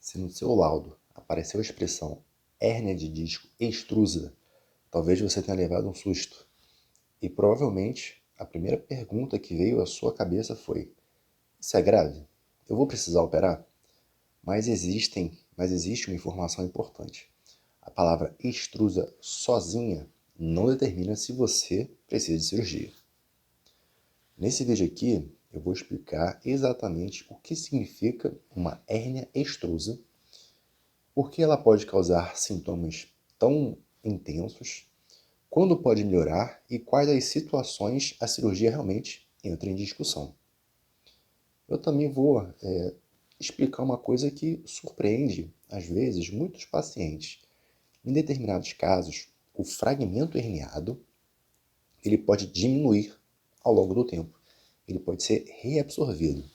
Se no seu laudo apareceu a expressão hérnia de disco extrusa, talvez você tenha levado um susto. E provavelmente a primeira pergunta que veio à sua cabeça foi: isso é grave? Eu vou precisar operar? Mas existe uma informação importante. A palavra extrusa sozinha não determina se você precisa de cirurgia. Nesse vídeo aqui, eu vou explicar exatamente o que significa uma hérnia extrusa, por que ela pode causar sintomas tão intensos, quando pode melhorar e quais as situações a cirurgia realmente entra em discussão. Eu também vou explicar uma coisa que surpreende, às vezes, muitos pacientes. Em determinados casos, o fragmento herniado ele pode diminuir ao longo do tempo. Ele pode ser reabsorvido.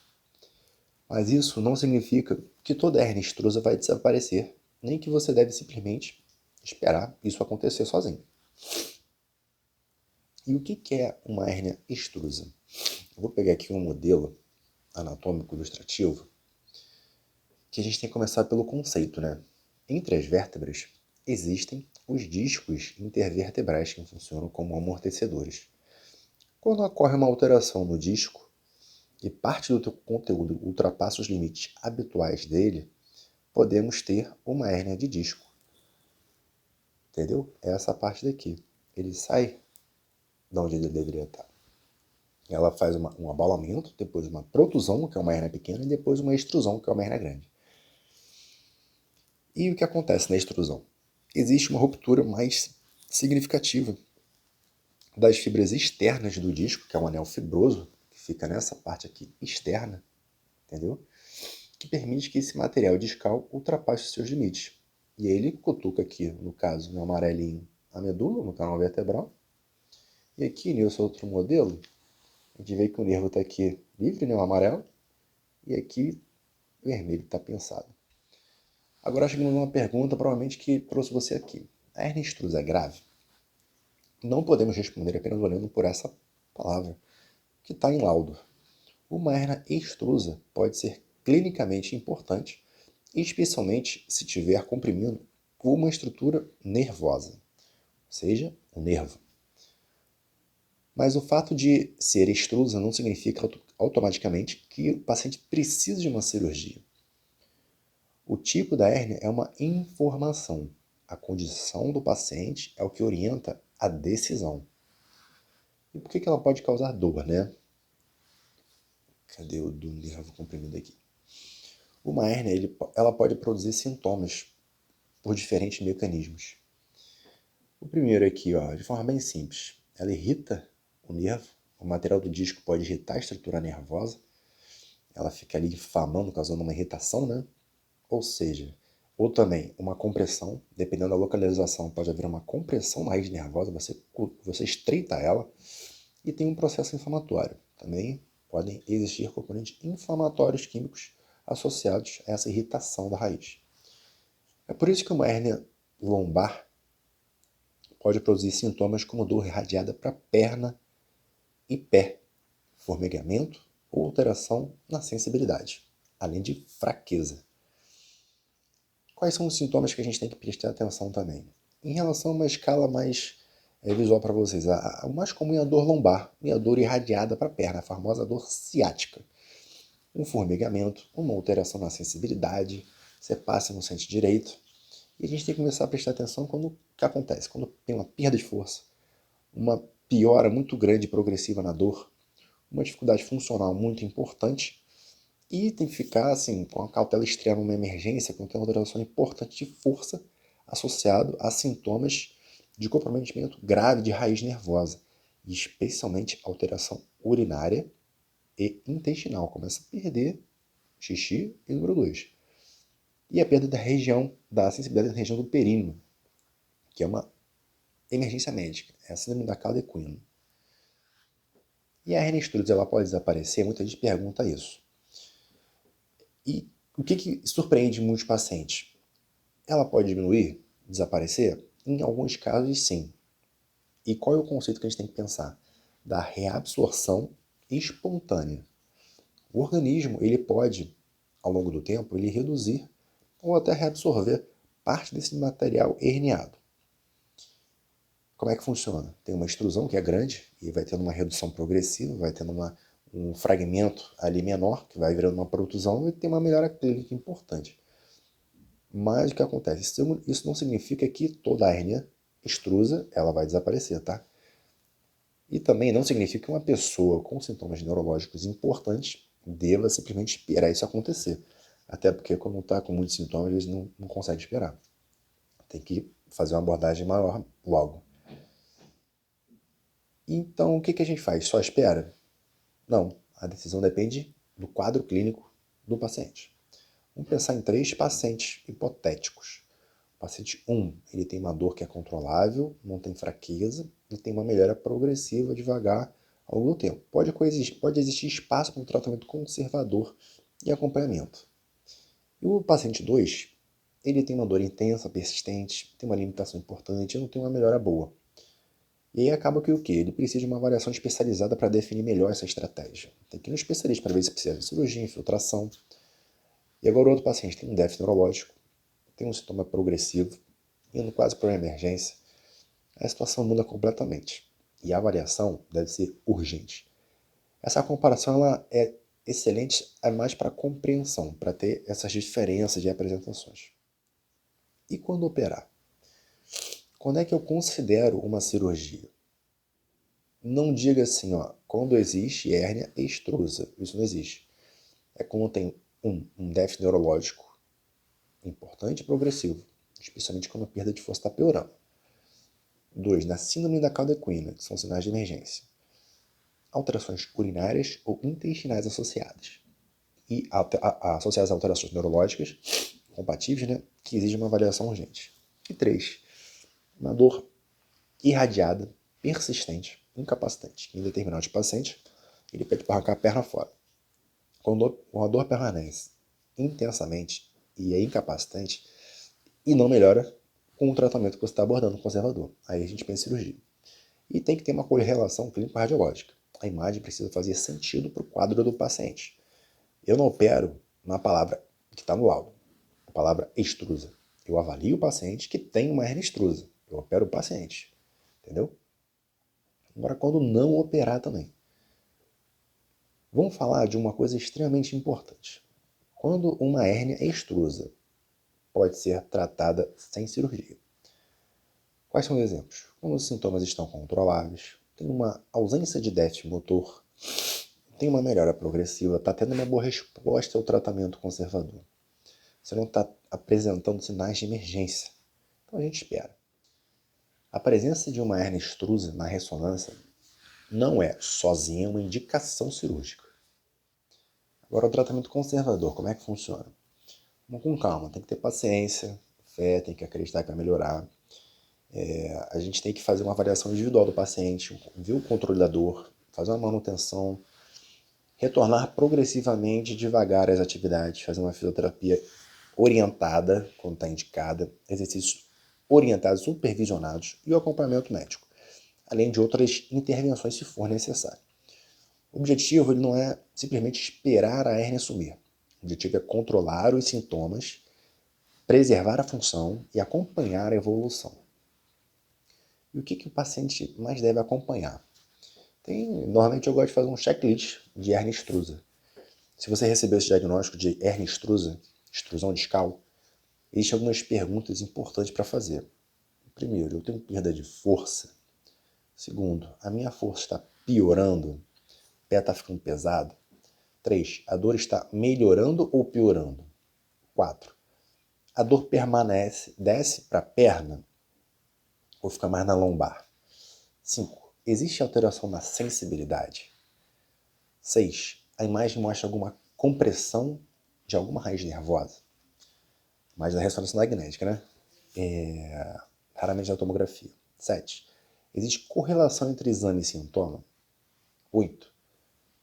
Mas isso não significa que toda hérnia extrusa vai desaparecer, nem que você deve simplesmente esperar isso acontecer sozinho. E o que é uma hérnia extrusa? Eu vou pegar aqui um modelo anatômico ilustrativo que a gente tem que começar pelo conceito, né? Entre as vértebras existem os discos intervertebrais que funcionam como amortecedores. Quando ocorre uma alteração no disco e parte do teu conteúdo ultrapassa os limites habituais dele, podemos ter uma hérnia de disco. Entendeu? É essa parte daqui. Ele sai de onde ele deveria estar. Ela faz um abalamento, depois uma protusão, que é uma hérnia pequena, e depois uma extrusão, que é uma hérnia grande. E o que acontece na extrusão? Existe uma ruptura mais significativa das fibras externas do disco, que é um anel fibroso, que fica nessa parte aqui externa, entendeu? Que permite que esse material discal ultrapasse os seus limites. E ele cutuca aqui, no caso, no amarelinho, a medula, no canal vertebral. E aqui, nesse outro modelo, a gente vê que o nervo está aqui livre, né, o amarelo, e aqui o vermelho está pensado. Agora chegamos numa pergunta, provavelmente, que trouxe você aqui. A hernia extrusa é grave? Não podemos responder apenas olhando por essa palavra, que está em laudo. Uma hernia extrusa pode ser clinicamente importante, especialmente se estiver comprimindo uma estrutura nervosa, ou seja, o nervo. Mas o fato de ser extrusa não significa automaticamente que o paciente precisa de uma cirurgia. O tipo da hérnia é uma informação. A condição do paciente é o que orienta a decisão. E por que ela pode causar dor, né? Cadê o do nervo comprimido aqui? Uma hérnia, ela pode produzir sintomas por diferentes mecanismos. O primeiro aqui, ó, de forma bem simples, ela irrita o nervo, o material do disco pode irritar a estrutura nervosa, ela fica ali inflamando, causando uma irritação, né? Ou seja, ou também uma compressão, dependendo da localização, pode haver uma compressão na raiz nervosa, você estreita ela, e tem um processo inflamatório. Também podem existir componentes inflamatórios químicos associados a essa irritação da raiz. É por isso que uma hérnia lombar pode produzir sintomas como dor irradiada para perna e pé, formigamento ou alteração na sensibilidade, além de fraqueza. Quais são os sintomas que a gente tem que prestar atenção também? Em relação a uma escala mais visual para vocês, o mais comum é a dor lombar e a dor irradiada para a perna, a famosa dor ciática. Um formigamento, uma alteração na sensibilidade, você passa e não sente direito. E a gente tem que começar a prestar atenção quando o que acontece? Quando tem uma perda de força, uma piora muito grande e progressiva na dor, uma dificuldade funcional muito importante, e tem que ficar assim, com a cautela extrema numa emergência, quando tem uma alteração importante de força associado a sintomas de comprometimento grave de raiz nervosa, e especialmente alteração urinária e intestinal. Começa a perder xixi e número 2. E a perda da sensibilidade da região do períneo, que é uma emergência médica, é a síndrome da cauda equina. E a hernia extrusa, ela pode desaparecer? Muita gente pergunta isso. E o que surpreende muitos pacientes? Ela pode diminuir, desaparecer? Em alguns casos, sim. E qual é o conceito que a gente tem que pensar? Da reabsorção espontânea. O organismo, ele pode, ao longo do tempo, ele reduzir ou até reabsorver parte desse material herniado. Como é que funciona? Tem uma extrusão que é grande e vai tendo uma redução progressiva, vai tendo um fragmento ali menor, que vai virando uma protusão e tem uma melhora clínica importante. Mas o que acontece? Isso não significa que toda a hérnia extrusa ela vai desaparecer, tá? E também não significa que uma pessoa com sintomas neurológicos importantes deva simplesmente esperar isso acontecer. Até porque quando está com muitos sintomas, às vezes não consegue esperar. Tem que fazer uma abordagem maior logo. Então, o que a gente faz? Só espera? Não. A decisão depende do quadro clínico do paciente. Vamos pensar em 3 pacientes hipotéticos. O paciente 1, ele tem uma dor que é controlável, não tem fraqueza e tem uma melhora progressiva devagar ao longo do tempo. Pode existir espaço para um tratamento conservador e acompanhamento. E o paciente 2, ele tem uma dor intensa, persistente, tem uma limitação importante e não tem uma melhora boa. E aí acaba que o quê? Ele precisa de uma avaliação especializada para definir melhor essa estratégia. Tem que ir no especialista para ver se precisa de cirurgia, infiltração. E agora o outro paciente tem um déficit neurológico, tem um sintoma progressivo, indo quase para uma emergência. A situação muda completamente. E a avaliação deve ser urgente. Essa comparação ela é excelente, é mais para compreensão, para ter essas diferenças de apresentações. E quando operar? Quando é que eu considero uma cirurgia? Não diga assim, ó, quando existe hérnia extrusa. Isso não existe. É quando tem um déficit neurológico importante e progressivo, especialmente quando a perda de força está piorando. 2. Na síndrome da cauda equina, que são sinais de emergência. Alterações urinárias ou intestinais associadas. E associadas a alterações neurológicas compatíveis, né, que exigem uma avaliação urgente. E 3. Uma dor irradiada, persistente, incapacitante. Em determinados pacientes, ele pede para arrancar a perna fora. Quando a dor permanece intensamente e é incapacitante e não melhora com o tratamento que você está abordando, conservador. Aí a gente pensa em cirurgia. E tem que ter uma correlação clínico-radiológica. A imagem precisa fazer sentido para o quadro do paciente. Eu não opero na palavra que está no laudo, a palavra extrusa. Eu avalio o paciente que tem uma hernia extrusa. Eu opero o paciente. Entendeu? Agora, quando não operar também. Vamos falar de uma coisa extremamente importante. Quando uma hérnia é extrusa, pode ser tratada sem cirurgia. Quais são os exemplos? Quando os sintomas estão controláveis, tem uma ausência de déficit motor, tem uma melhora progressiva, está tendo uma boa resposta ao tratamento conservador. Você não está apresentando sinais de emergência. Então a gente espera. A presença de uma hérnia extrusa na ressonância não é sozinha uma indicação cirúrgica. Agora, o tratamento conservador, como é que funciona? Vamos com calma, tem que ter paciência, fé, tem que acreditar que vai melhorar. A gente tem que fazer uma avaliação individual do paciente, ver o controle da dor, fazer uma manutenção, retornar progressivamente, devagar às atividades, fazer uma fisioterapia orientada, quando está indicada, exercícios orientados, supervisionados e o acompanhamento médico, além de outras intervenções se for necessário. O objetivo ele não é simplesmente esperar a hérnia sumir. O objetivo é controlar os sintomas, preservar a função e acompanhar a evolução. E o que o paciente mais deve acompanhar? Normalmente eu gosto de fazer um checklist de hérnia extrusa. Se você recebeu esse diagnóstico de hérnia extrusa, extrusão discal, existem algumas perguntas importantes para fazer. Primeiro, eu tenho perda de força? Segundo, a minha força está piorando? O pé está ficando pesado? 3. A dor está melhorando ou piorando? 4. A dor permanece, desce para a perna ou fica mais na lombar? 5. Existe alteração na sensibilidade? 6. A imagem mostra alguma compressão de alguma raiz nervosa? Imagem da ressonância magnética, né? Raramente na tomografia. 7. Existe correlação entre exame e sintoma? 8.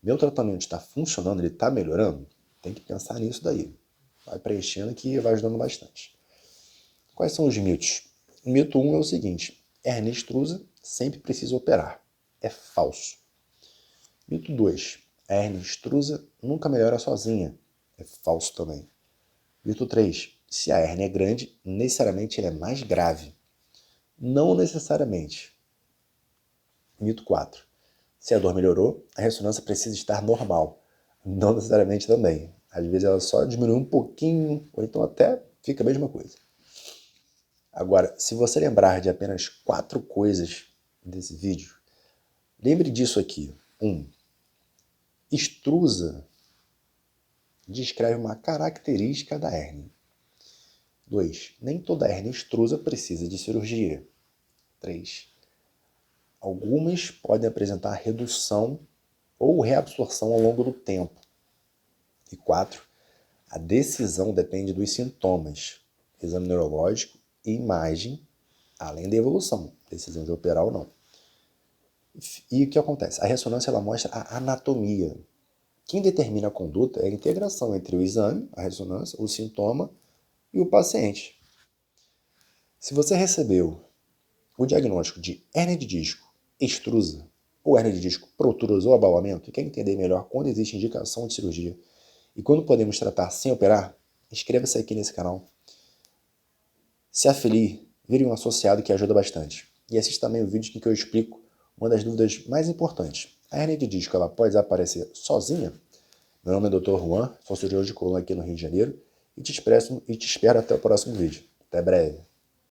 Meu tratamento está funcionando, ele está melhorando? Tem que pensar nisso daí. Vai preenchendo que vai ajudando bastante. Quais são os mitos? O mito 1 é o seguinte: hérnia extrusa sempre precisa operar. É falso. Mito 2. A hérnia extrusa nunca melhora sozinha. É falso também. Mito 3. Se a hérnia é grande, necessariamente ela é mais grave. Não necessariamente. Mito 4. Se a dor melhorou, a ressonância precisa estar normal. Não necessariamente também. Às vezes ela só diminui um pouquinho, ou então até fica a mesma coisa. Agora, se você lembrar de apenas 4 coisas desse vídeo, lembre disso aqui. 1. Extrusa descreve uma característica da hérnia. 2. Nem toda hérnia extrusa precisa de cirurgia. 3. Algumas podem apresentar redução ou reabsorção ao longo do tempo. E 4. A decisão depende dos sintomas, exame neurológico e imagem, além da evolução, decisão de operar ou não. E o que acontece? A ressonância ela mostra a anatomia. Quem determina a conduta é a integração entre o exame, a ressonância, o sintoma e o paciente. Se você recebeu o diagnóstico de hérnia de disco extrusa ou hérnia de disco proturosa ou abalamento e quer entender melhor quando existe indicação de cirurgia e quando podemos tratar sem operar, inscreva-se aqui nesse canal. Se afilie, vire um associado que ajuda bastante. E assista também o vídeo em que eu explico uma das dúvidas mais importantes. A hérnia de disco ela pode desaparecer sozinha? Meu nome é Dr. Juan, sou cirurgião de coluna aqui no Rio de Janeiro e te espero até o próximo vídeo. Até breve.